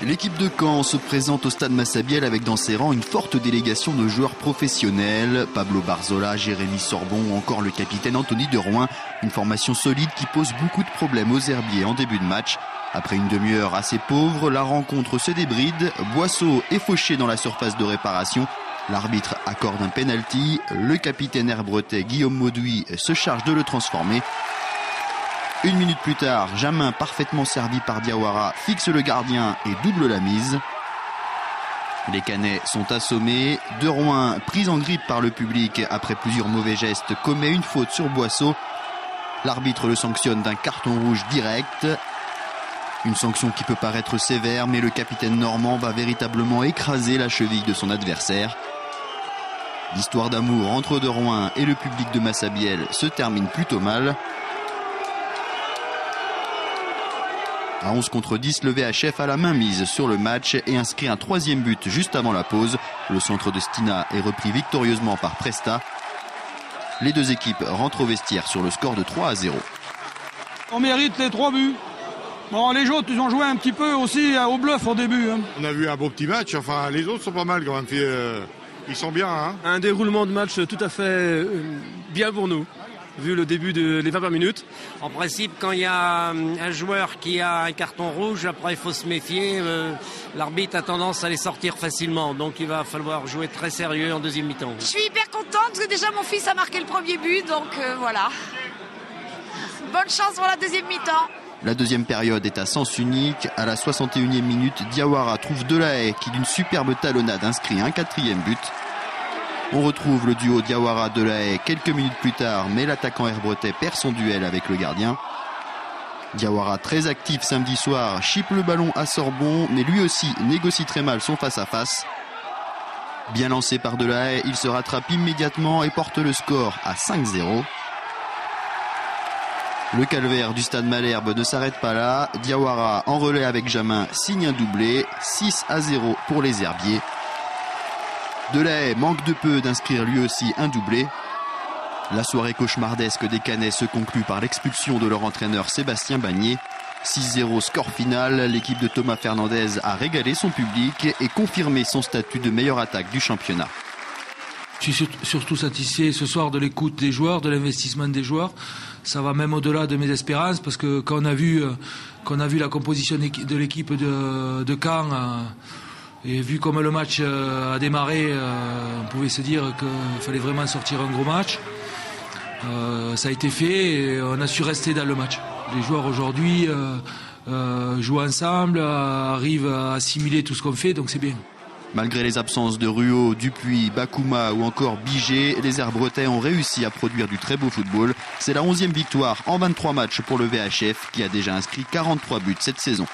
L'équipe de Caen se présente au stade Massabielle avec dans ses rangs une forte délégation de joueurs professionnels. Pablo Barzola, Jérémy Sorbon ou encore le capitaine Anthony Derouin. Une formation solide qui pose beaucoup de problèmes aux herbiers en début de match. Après une demi-heure assez pauvre, la rencontre se débride. Boisseau est fauché dans la surface de réparation. L'arbitre accorde un penalty. Le capitaine herbretais Guillaume Mauduit se charge de le transformer. Une minute plus tard, Jamin, parfaitement servi par Diawara, fixe le gardien et double la mise. Les Canets sont assommés. Derouin, pris en grippe par le public après plusieurs mauvais gestes, commet une faute sur Boisseau. L'arbitre le sanctionne d'un carton rouge direct. Une sanction qui peut paraître sévère, mais le capitaine normand va véritablement écraser la cheville de son adversaire. L'histoire d'amour entre Derouin et le public de Massabielle se termine plutôt mal. À 11 contre 10, le VHF a la main mise sur le match et inscrit un troisième but juste avant la pause. Le centre de Stina est repris victorieusement par Presta. Les deux équipes rentrent au vestiaire sur le score de 3-0. On mérite les 3 buts. Bon, les autres, ils ont joué un petit peu aussi au bluff au début. On a vu un beau petit match. Enfin, les autres sont pas mal quand même. Ils sont bien. Hein. Un déroulement de match tout à fait bien pour nous, vu le début des 20 minutes. En principe, quand il y a un joueur qui a un carton rouge, après il faut se méfier. L'arbitre a tendance à les sortir facilement. Donc il va falloir jouer très sérieux en deuxième mi-temps. Je suis hyper contente parce que déjà mon fils a marqué le premier but. Donc voilà. Bonne chance pour la deuxième mi-temps. La deuxième période est à sens unique. À la 61e minute, Diawara trouve Delahaye qui d'une superbe talonnade inscrit un 4e but. On retrouve le duo Diawara-Delahaye quelques minutes plus tard, mais l'attaquant herbretais perd son duel avec le gardien. Diawara, très actif samedi soir, chipe le ballon à Sorbon, mais lui aussi négocie très mal son face-à-face. Bien lancé par Delahaye, il se rattrape immédiatement et porte le score à 5-0. Le calvaire du stade Malherbe ne s'arrête pas là. Diawara, en relais avec Jamin, signe un doublé. 6-0 pour les herbiers. Delahaye manque de peu d'inscrire lui aussi un doublé. La soirée cauchemardesque des Canets se conclut par l'expulsion de leur entraîneur Sébastien Bagné. 6-0 score final. L'équipe de Thomas Fernandez a régalé son public et confirmé son statut de meilleure attaque du championnat. Je suis surtout satisfait ce soir de l'écoute des joueurs, de l'investissement des joueurs. Ça va même au-delà de mes espérances parce que quand on a vu la composition de l'équipe de Caen et vu comme le match a démarré, on pouvait se dire qu'il fallait vraiment sortir un gros match. Ça a été fait et on a su rester dans le match. Les joueurs aujourd'hui jouent ensemble, arrivent à assimiler tout ce qu'on fait, donc c'est bien. Malgré les absences de Ruot, Dupuis, Bakouma ou encore Biget, les Herbretais ont réussi à produire du très beau football. C'est la 11e victoire en 23 matchs pour le VHF qui a déjà inscrit 43 buts cette saison.